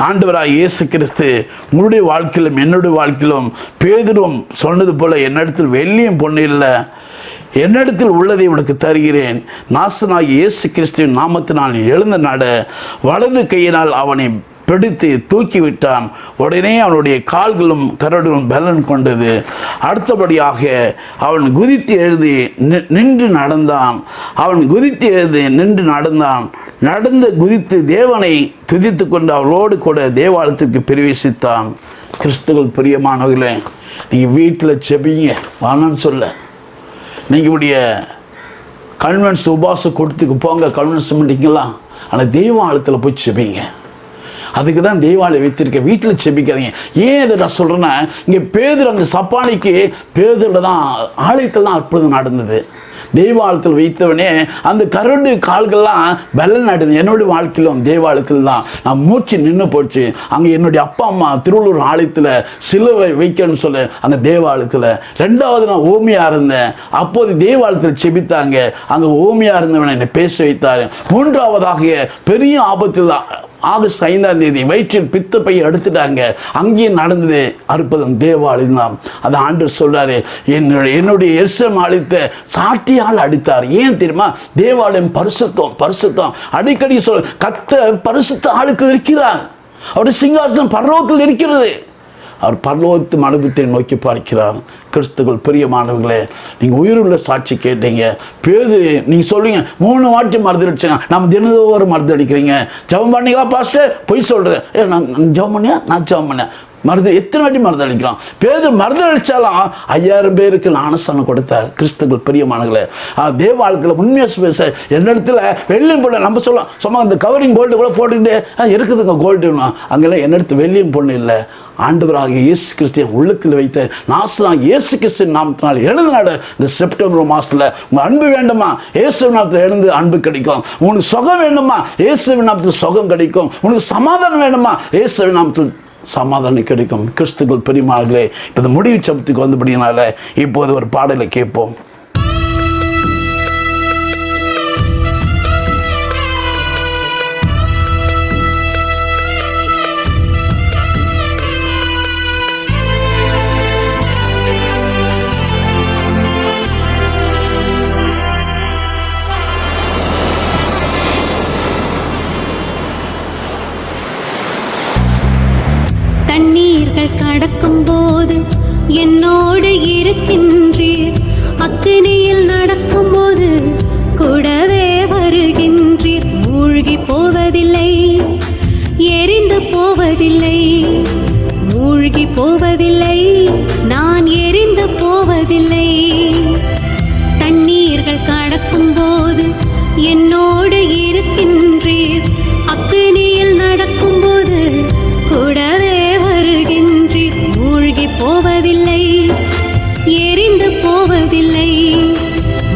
ஆண்டவராக இயேசு கிறிஸ்து உங்களுடைய வாழ்க்கையிலும் என்னுடைய வாழ்க்கையிலும் பேதுரும் சொன்னது போல, என்னிடத்தில் வெள்ளியும் பொண்ணு இல்லை, என்னிடத்தில் உள்ளதை உனக்கு தருகிறேன், நாசனாகி இயேசு கிறிஸ்துவின் நாமத்தினால் எழுந்த நட. வலது கையினால் அவனை பிடித்து தூக்கிவிட்டான். உடனே அவனுடைய கால்களும் கரடுகளும் பலன் கொண்டது. அடுத்தபடியாக அவன் குதித்து எழுதி நின்று நடந்தான். நடந்து குதித்து தேவனை துதித்து கொண்டு அவளோடு கூட தேவாலயத்திற்கு பிரவேசித்தான். கிறிஸ்துக்கள் பிரியமானவர்களே, நீங்கள் வீட்டில் செபிங்க, வானன்னு சொல்ல. நீங்கள் உடைய கன்வென்ஸ் உபாச கூட்டத்துக்கு போங்க, கன்வென்ஸ் பண்ணிட்டீங்களா, ஆனால் தேவாலயத்தில் போய் செபிங்க. அதுக்கு தான் தேவாலயம் வைத்திருக்க. வீட்டில் செபிக்காதீங்க. ஏன் இதை நான் சொல்கிறேன்னா, இங்கே பேதுரு அந்த சப்பானிக்கு பேதுருல தான் ஆலயத்தில் தான் அற்புதம் நடந்தது. தேவாலயத்தில் வைத்தவனே அந்த கரண்டு கால்கள்லாம் பலன் நடந்தது. என்னுடைய வாழ்க்கையிலும் தேவாலயத்தில் தான் நான் மூச்சு நின்று போச்சு. அங்கே என்னுடைய அப்பா அம்மா திருவள்ளூர் ஆலயத்தில் சிலுவை வைக்கணும்னு சொல்ல அங்கே தேவாலயத்தில். 2வது நான் ஓமியா இருந்தேன், அப்போது தேவாலயத்தில் செபித்தாங்க, அங்கே ஓமியா இருந்தவனை என்னை பேச வைத்தார். 3வதாக பெரிய ஆபத்தில் ஆகஸ்ட் 5 வயிற்றில் பித்த பையை எடுத்துட்டாங்க. அங்கேயும் நடந்தது அற்புதம், தேவாலயம் தான். அது ஆண்டவர் சொல்றாரு, என்னுடைய எருசலேம் ஆலயத்தை சாட்டியால் அடித்தார். ஏன் தெரியுமா? தேவாலயம் பரிசுத்தம். அடிக்கடி கர்த்தர் பரிசுத்த ஆலயத்தில் இருக்கிறார். அவருடைய சிங்காசனம் பரலோகத்தில் இருக்கிறது. அவர் பரலோகத்து அனுபவத்தை நோக்கி பார்க்கிறார். கிறிஸ்துக்கள் பிரியமானவர்களே, நீங்கள் உயிருள்ள சாட்சி கேட்டீங்க. பேதுரு நீங்கள் சொல்லுவீங்க 3 வாட்டி மறுதளிச்சேங்க, நம்ம தினந்தோறும் மறுதளிக்கிறீங்க. ஜெபம் பண்ணீங்களா பாஸ்டர்? பொய் சொல்கிறது. நான் ஜெபம் பண்ணேன் எத்தனை வாட்டி மறுதளிக்கிறோம்? பேதுரு மறுதளிச்சாலும் 5000 பேருக்கு ஞானஸ்தானம் கொடுத்தார். கிறிஸ்துக்கள் பிரியமானவர்களே, தேவாலயத்தில் உண்மையாக பேச என்னிடத்துல வெள்ளியும் பொண்ணு நம்ம சொல்லலாம், சும்மா அந்த கவரிங் கோல்டு கூட போட்டுக்கிட்டு இருக்குதுங்க கோல்டுன்னா, அங்கெல்லாம் என்னிடத்து வெள்ளியும் பொண்ணு இல்லை. ஆண்டவராக இயேசு கிறிஸ்துவின் உள்ளத்தில் வைத்த நாசனாக இயேசு கிறிஸ்துவின் நாமத்தினால் எழுந்து நாடு. இந்த செப்டம்பர் மாதத்தில் உங்கள் அன்பு வேண்டுமா? இயேசுவின் நாமத்தில் எழுந்து அன்பு கிடைக்கும். உங்களுக்கு சுகம் வேண்டுமா? இயேசுவின் நாமத்தில் சுகம் கிடைக்கும். உங்களுக்கு சமாதானம் வேண்டுமா? இயேசுவின் நாமத்தில் சமாதானம் கிடைக்கும். கிறிஸ்துக்கள் பெரியமார்களே, இப்போ இந்த முடிவு சபத்துக்கு வந்தபடினால இப்போது ஒரு பாடலை கேட்போம். தண்ணீர்கள் கடக்கும் போது என்னோடு இருக்கின்றீர், அக்கினியில் நடக்கும் போது கூடவே வருகின்றீர். மூழ்கி போவதில்லை, எரிந்து போவதில்லை, மூழ்கி போவதில்லை, நான் போவதில்லை, எரிந்து போவதில்லை,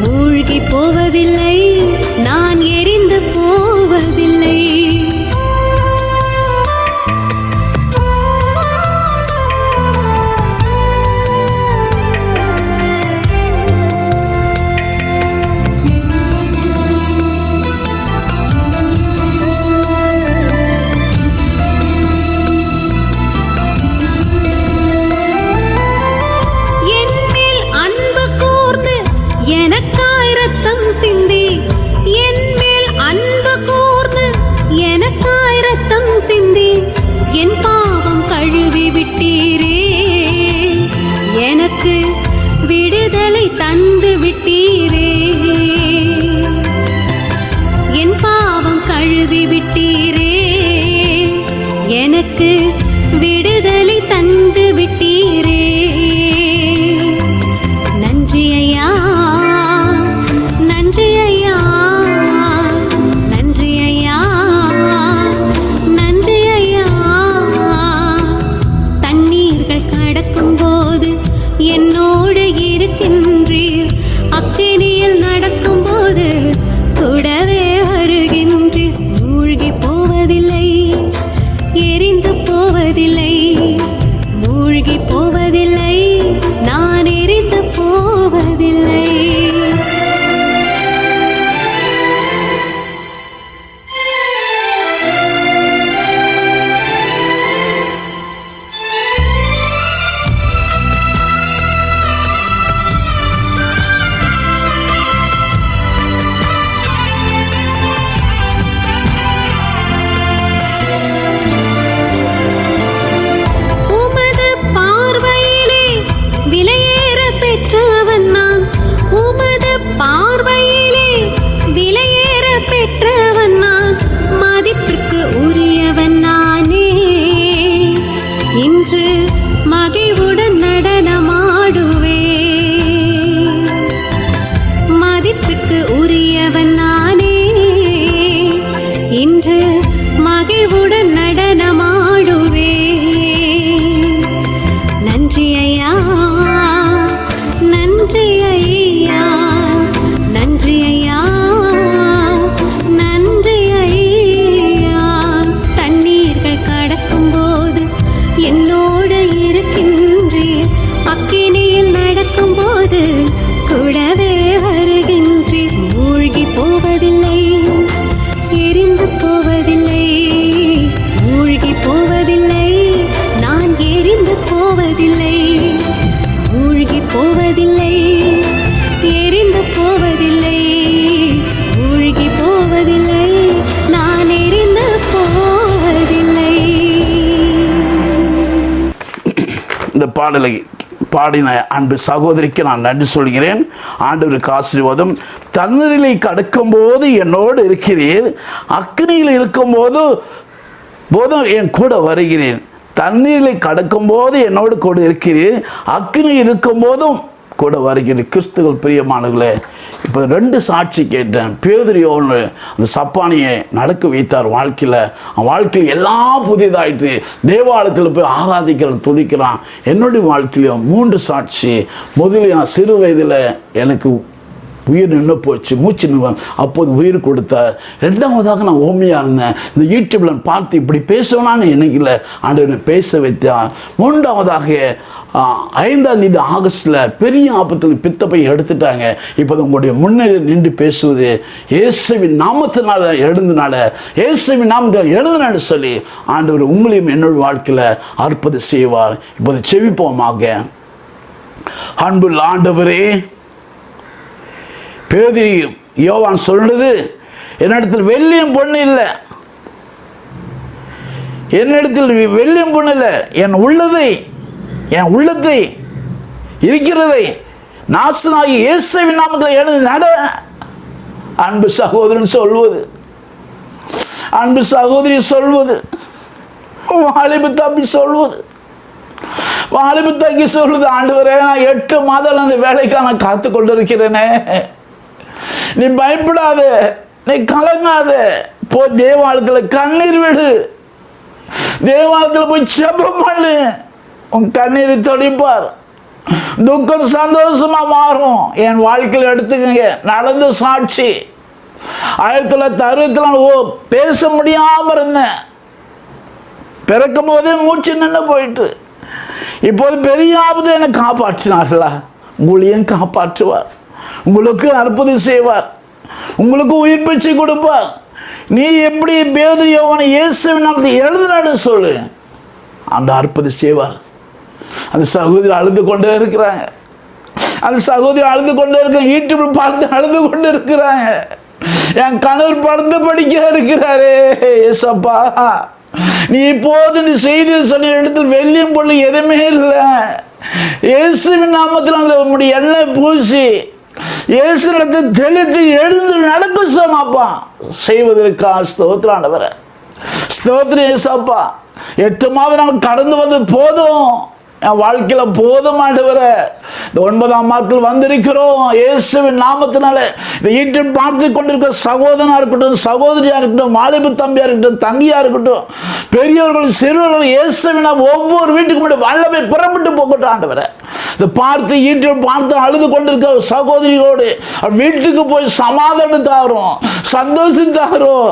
மூழ்கி போவதில்லை, நான் எரிந்து போவதில்லை. தந்து விட்டீரே, என் பாவம் கழுவி விட்டீரே, எனக்கு விடுதலை தந்து விட்டீரே. நன்றி ஐயா, நன்றி ஐயா, நன்றி ஐயா, நன்றி ஐயா. தண்ணீர்கள் கடக்கும் போது என்னோடு இருக்கின்றீர், அக்கினியில் நடக்கும் போது கூடவே வருகின்றீர். மூழ்கி போவதில்லை, எரிந்து போவதில்லை, மூழ்கி போவதில்லை, நான் எரிந்து போவதில்லை. மகிழ்வுடன் நடனமாடுவே, மதிப்பிற்கு உரியவன் நானே, இன்று மகிழ்வுடன் நடனமாடுவே. நன்றி ஐயா, நன்றி ஐயா, நன்றி ஐயா, நன்றி ஐயா. தண்ணீர்கள் கடக்கும் போது என்னோடு இருக்கின்றீர், அக்கினியில் நடக்கும் போது கூடவே வருகின்றீர். மூழ்கி போவதில்லை, எரிந்து போவதில்லை, மூழ்கி போவதில்லை, நான் எரிந்து போவதில்லை, மூழ்கி போவதில்லை, எரிந்து போவதில்லை, மூழ்கி போவதில்லை, நான் எரிந்து போவதில்லை. இந்த பாடலை பாடின அன்பு சகோதரிக்கு நான் நன்றி சொல்கிறேன். ஆண்டவருக்கு ஆசீர்வாதம். தண்ணீரிலை கடக்கும் போது என்னோடு இருக்கிறீர், அக்னியில் இருக்கும் போதும் என் கூட வருகிறேன். தண்ணீரிலை கடக்கும் போது என்னோடு கூட இருக்கிறீர், அக்னி இருக்கும் போதும் கூட வருகிறேன். கிறிஸ்துகள் பிரியமானவர்களே, இப்போ 2 சாட்சி கேட்டேன். பேதுருவோன்னு அந்த சப்பானியை நடக்க வைத்தார் வாழ்க்கையில். அவன் வாழ்க்கையில் எல்லாம் புதிதாயிட்டு தேவாலயத்தில் போய் ஆராதிக்கிறான், துதிக்கிறான். என்னுடைய வாழ்க்கையிலும் 3 சாட்சி. முதலில் நான் சிறு வயதில் எனக்கு உயிர் நின்று போச்சு, மூச்சு நின்று, அப்போது உயிர் கொடுத்தார். 2வதாக நான் ஓமையாக இருந்தேன். இந்த யூடியூப்பில் பார்த்து இப்படி பேசுவேனான்னு நினைக்கல, ஆண்டவனை பேச வைத்தார். 3வதாக 5ஆம் தேதி ஆகஸ்டில் பெரிய ஆபத்தில் பித்தப்பை எடுத்துட்டாங்க. இப்போ உங்களுடைய முன்னே நின்று பேசுவது இயேசுவின் நாமத்தினால எழுந்தனால, இயேசுவின் நாமத்தில் எழுந்தனால சொல்லி ஆண்டவர் உங்களையும் என்னோட வாழ்க்கையில் அற்புதம் செய்வார். இப்போது செவிப்போமாக. அன்புள்ள ஆண்டவரே, பேதுரு யோவான் சொல்றது, என்னிடத்தில் வெள்ளியும் பொண்ணு இல்லை, என்னிடத்தில் வெள்ளியும் பொண்ணு இல்லை, என் உள்ளத்தை இருக்கிறதை நாசனாகி இயேசுவின் நாமத்தில் எழுந்து நட. அன்பு சகோதரன் சொல்வது, அன்பு சகோதரி சொல்வது, வாலிபு தம்பி சொல்வது, வாலிபு தங்கி சொல்வது, ஆண்டவரே நான் 8 மாதம் அந்த வேலைக்கான காத்து கொண்டிருக்கிறேனே, நீ பயப்படாத, நீ கலங்காத, போ தேவாலயத்தில் கண்ணீர் விடு, தேவாலயத்தில் போய் ஜெபம் பண்ணு, உன் கண்ணீரை தொடிப்பார். துக்கம் சந்தோஷமா மாறும். என் வாழ்க்கையில் எடுத்துக்கங்க, நடந்த சாட்சி. 1964 பேச முடியாம இருந்தேன். பிறக்கும் போதே மூச்சு நின்று போயிட்டு, இப்போது பெரிய ஆபத்து என்னை காப்பாற்றினார்களா? உங்களையும் காப்பாற்றுவார், உங்களுக்கு அற்புதம் செய்வார், உங்களுக்கு உயிர் பிச்சை கொடுப்பார். நீ எப்படி பேதுரு யோவானை இயேசுவின் நாமத்தில் எழுதினான்னு சொல்லு, அந்த அற்புதம் செய்வார். அந்த சகோதரி அழுது கொண்டே இருக்கிறாங்க. அந்த சகோதரி அழுது கொண்டே இருக்காங்க. யூடியூப்ல பார்த்து அழுது கொண்டு இருக்கிறாங்க. என் கணவர் படுத்து படிக்க இருக்கிறாரு. ஏசப்பா, நீ இப்போது இந்த செய்தியில் சொன்ன இடத்தில் வெள்ளியும் பொருள் எதுவுமே இல்லை. இயேசுவின் நாமத்தில் அந்த உம்முடைய எண்ணெய் பூசி இயேசு இடத்தை தெளித்து எழுந்து நடக்கும் சமாப்பா செய்வதற்காக ஸ்தோத்திரம் ஆண்டவரே. ஸ்தோத்திரம் ஏசப்பா. 8 மாதம் நாங்கள் கடந்து வந்து போதும், என் வாழ்க்கையில் போதும் ஆண்டவரே. இந்த 9ஆம் மாதத்தில் வந்திருக்கிறோம் இயேசுவின் நாமத்தினால. இந்த யூடியூப் பார்த்து கொண்டிருக்கிற சகோதரனா இருக்கட்டும், சகோதரியா இருக்கட்டும், வாலிப தம்பியா இருக்கட்டும், தங்கியா இருக்கட்டும், பெரியவர்கள் சிறுவர்கள், இயேசுவின் ஒவ்வொரு வீட்டுக்கு முன்னாடி வல்லமை புறப்பட்டு போகட்டும் ஆண்டவரே. இதை பார்த்து யூடியூப் பார்த்து அழுது கொண்டிருக்க சகோதரியோடு வீட்டுக்கு போய் சமாதானத்தாரும் சந்தோஷத்தாரும்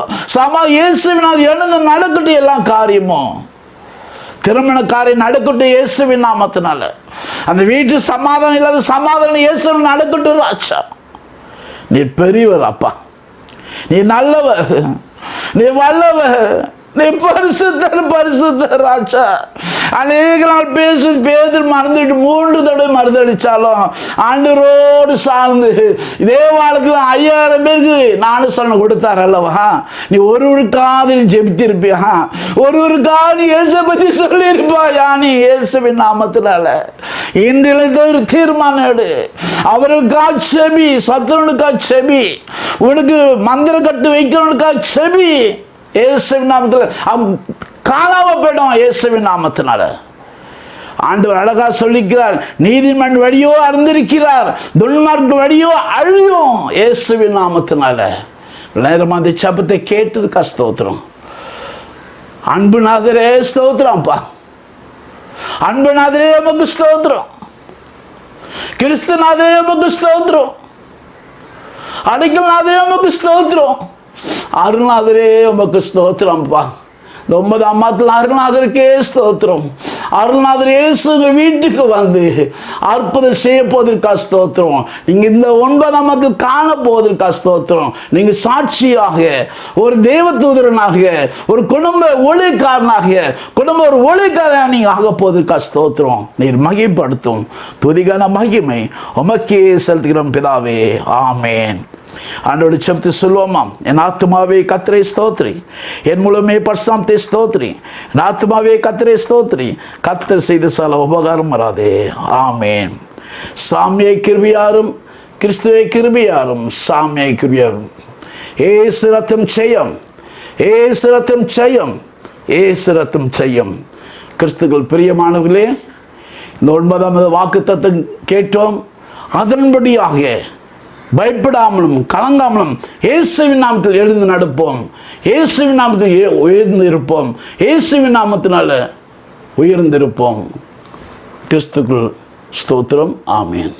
இயேசுவினால் எழுந்து நடக்கட்டும். எல்லா காரியமும் திருமண காரியம் நடக்கட்டும் இயேசுவின் நாமத்தினால. அந்த வீட்டு சமாதானம் இல்லாத சமாதானம் இயேசுவின் நடக்கட்டும். ராஜா, நீ பெரியவர் அப்பா, நீ நல்லவர், நீ வல்லவர், நீ பரிசுத்தர் ராஜா. அநேக நாள் பேசுவது பேதர் மறந்துட்டு 3 தடவை மருந்தடிச்சாலும் ஆண்டவரோடு சார்ந்து இதே வாழ்க்கையில் 5000 பேருக்கு நானும் சொன்ன கொடுத்தார் அல்லவா. நீ ஒருவருக்காவது நீ ஜெபித்திருப்பியா? ஒருவருக்காக நீ இயேசு பற்றி சொல்லியிருப்பாயா? நீ இயேசுவின் நாமத்தினால இன்றிலிருந்து ஒரு தீர்மானம் எடு. அவருக்காக செபி, சத்துருனுக்காக செபி, உனக்கு மந்திர கட்டு வைக்கிறவனுக்காக செபி. இயேசுவின் நாமத்தில் காணாம போயிடும். இயேசுவின் நாமத்தினால ஆண்டவர் அழகா சொல்லிக்கிறார், நீதிமன் வழியோ அறிந்திருக்கிறார், துன்மார்க்கு வழியோ அழியும். இயேசுவின் நாமத்தினால நேரமா அந்த சபத்தை கேட்டதுக்கா ஸ்தோத்திரம். அன்புநாதரே ஸ்தோத்திரம்ப்பா, அன்புநாதரே உமக்கு ஸ்தோத்திரம், கிறிஸ்துநாதரே உமக்கு ஸ்தோத்திரம், அடைக்கல்நாதரே உமக்கு ஸ்தோத்திரம், அருள்நாதரே உமக்கு ஸ்தோத்திரம்ப்பா. இந்த 9ஆம் மாதத்தில் அருள்நாதருக்கே ஸ்தோத்திரம். அருள்நாதர் இயேசு வீட்டுக்கு வந்து அற்புதம் செய்ய போவதற்கா ஸ்தோத்திரம். நீங்க இந்த 9ஆம் மாதத்தில் காண போவதற்கா ஸ்தோத்திரம். நீங்க சாட்சியாக, ஒரு தேவதூதரனாக, ஒரு குடும்ப ஒளிக்காரனாக, ஒரு ஒளிக்காரனாக நீங்க ஆக போவதற்கா ஸ்தோத்திரம். நீர் மகிமைப்படுத்தும் துதிகான மகிமை உமக்கே செலுத்துகிறோம் பிதாவே, ஆமேன். ஆண்டோடு செப்து சொல்லுவோமா? என் ஆத்மாவே கர்த்தரை ஸ்தோத்திரி, என் முழுமே பரிசுத்தத்தை ஸ்தோத்திரி, என் ஆத்மாவே கர்த்தரை ஸ்தோத்திரி, கர்த்தர் செய்த சகல உபகாரம் வராதே, ஆமேன். சாமியை கிருபியாரும் கிறிஸ்துவை கிருபியாரும் சாமியை கிருபியாரும். ஏசு ரத்தம் செய்யும், ஏசு ரத்தம் செய்யும், ஏசு ரத்தம் செய்யும். கிறிஸ்துக்கள் பிரியமானவர்களே, இந்த 9ஆம் வாக்குத்தத்தம் கேட்டோம். அதன்படியாக பயப்படாமலும் கலங்காமலும் இயேசுவின் நாமத்தில் எழுந்து நடப்போம். இயேசுவின் நாமத்தில் உயர்ந்து இருப்போம். இயேசுவின் நாமத்தினால உயர்ந்திருப்போம். கிறிஸ்துக்குள் ஸ்தோத்திரம். ஆமேன்.